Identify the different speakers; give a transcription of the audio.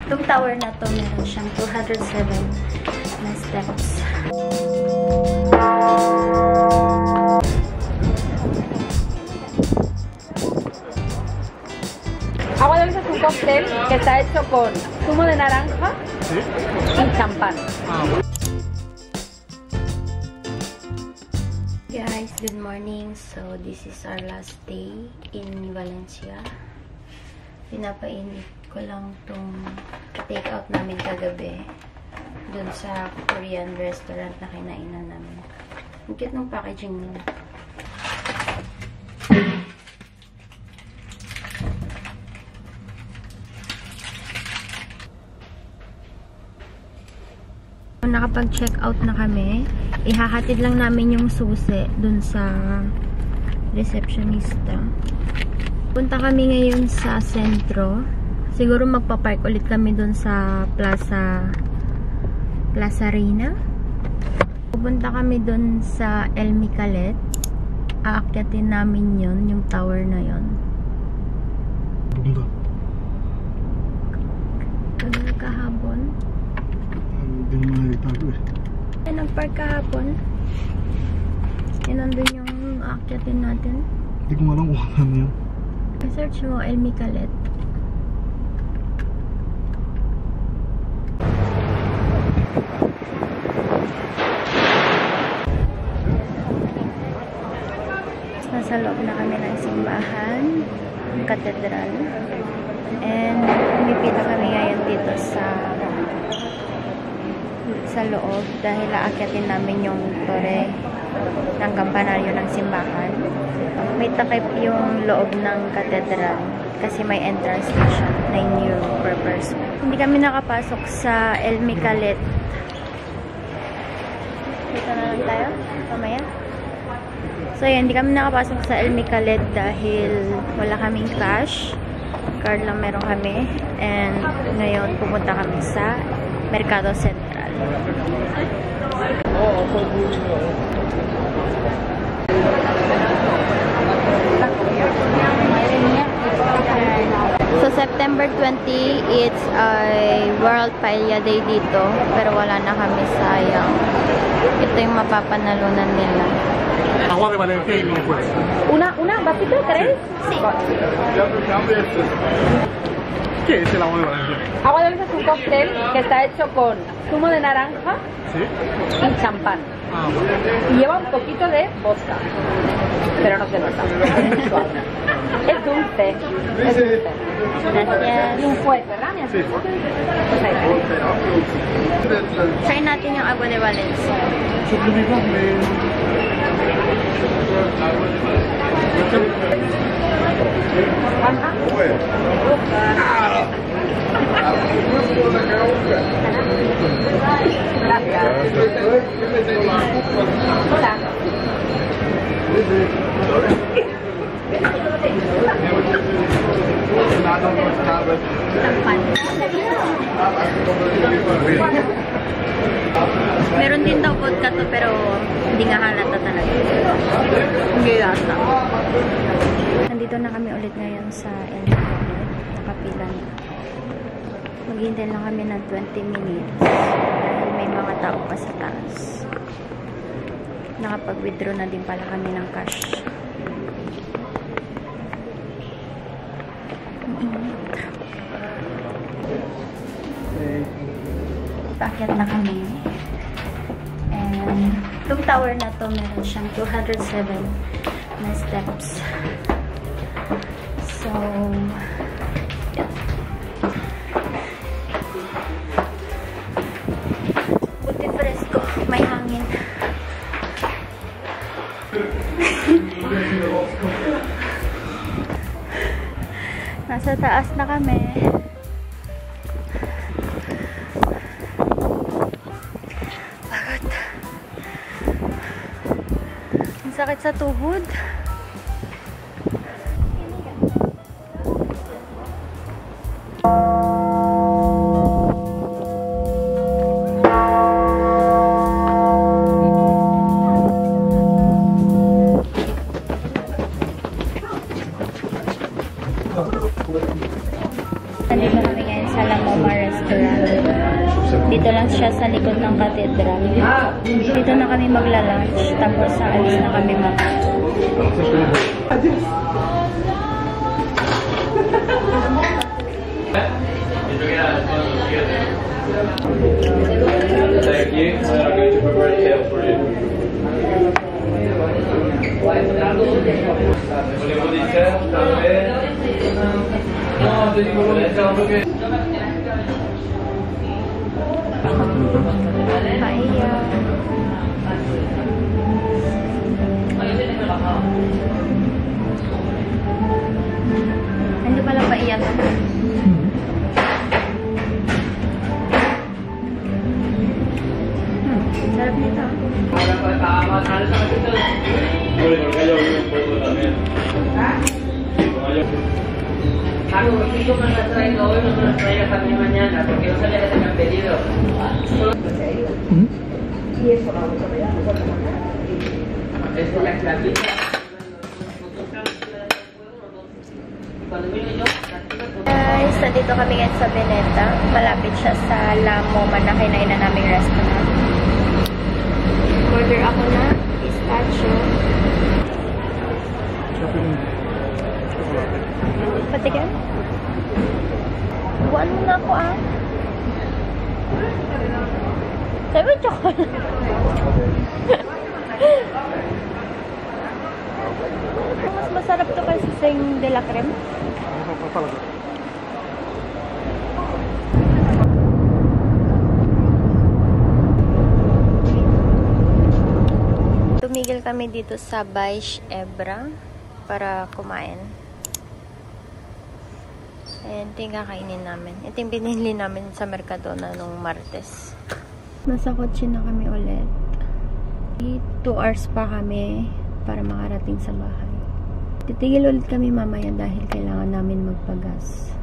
Speaker 1: Itong tower na to, meron siyang 207 na steps.
Speaker 2: Agua de Luisa es un cóctel que está hecho con zumo de naranja y champán.
Speaker 1: Guys, good morning. So, this is our last day in Valencia. Pinapainit ko lang tong take-out namin kagabi dun sa Korean restaurant na kinainan namin. Ang cute ng packaging nila. Nakapag-check out na kami. Ihahatid lang namin yung susi dun sa receptionista. Punta kami ngayon sa sentro. Siguro magpa-park ulit kami dun sa Plaza Reina. Pupunta kami dun sa El Micalet. Aakyatin namin yun, yung tower na yun. Kagaya kahapon.
Speaker 3: Hindi mo na itago eh.
Speaker 1: Nag-park kahapon. Nandun yung aakyatin natin.
Speaker 3: Hindi ko alam kung ano yun.
Speaker 1: I-search mo El Micalet. Nasa loob na kami ng simbahan, ng katedral. And pumipila kami ngayon dito sa loob dahil aakyatin namin yung tore ng kampanaryo ng simbahan. May takip yung loob ng katedral kasi may entrance na siya, 9 euro per person. Hindi kami nakapasok sa El Micalet. Dito na lang tayo mamaya. So yan, hindi kami nakapasok sa El Micalet dahil wala kaming cash. Card lang meron kami. And ngayon pumunta kami sa Mercado Central. So September 20, it's a World Paella Day dito. Pero wala na kami, sayang. Ito yung mapapanalunan nila.
Speaker 3: Agua de Valencia y no puede.
Speaker 2: ¿Una vasito, crees?
Speaker 1: Sí.
Speaker 3: ¿Qué es el agua de Valencia?
Speaker 2: Agua de Luisa es un cóctel que está hecho con zumo de naranja
Speaker 3: ¿Sí?
Speaker 2: y champán.
Speaker 3: Ah, bueno.
Speaker 2: Y lleva un poquito de vodka, pero no se nota. Es suave. Es dulce. Es dulce.
Speaker 1: Gracias.
Speaker 2: Y un juez, ¿verdad?
Speaker 3: Sí.
Speaker 2: Pues ahí está.
Speaker 1: Try natin yung agua de Valencia.
Speaker 2: Hola.
Speaker 1: Meron din daw vodka to pero hindi nga halata talaga. Hindi lasa. Nandito na kami ulit ngayon sa El Micalet. Nakapila na. Maghintay lang kami ng 20 minutes dahil may mga tao pa sa taas. Nakapag-withdraw na din pala kami ng cash. Paakyat na kami. And itong tower na to, meron siyang 207 na steps. So, yeah. Buti presko, may hangin. Nasa taas na kami. Sakit sa tuhod. Nandito kami ngayon sa La Moma Restaurant. restaurant. Dito lang siya sa likod ng cathedral. Dito na kami magla-lunch. Tapos aalis na kami
Speaker 4: Thank you. I'm going to prepare a tail for you. Volevo di te, no, ti dico volete che
Speaker 1: Hiya. Hindi pala ba iyan? Sarap nito.
Speaker 2: Digo, me lo traigo hoy, no me lo traigas también mañana, porque no sabía que tenían pedido. Y eso vamos a ver. Es la clavita. Cuando vino yo,
Speaker 1: Guys, nandito kami ngayon sa Veneta. Malapit siya sa Lamo, Manakay na naming restaurant. Order ako na pistachio. Patikin? Buwan mo na ako Sabi chocolate. Mas masarap to kasi sing de la creme. Tumigil kami dito sa Baix Ebra para kumain. Ayan, ito yung kakainin namin. Ito yung binili namin sa Mercadona nung Martes. Nasa kotse na kami ulit. 2 hours pa kami para makarating sa bahay. Titigil ulit kami mamaya dahil kailangan namin magpagas.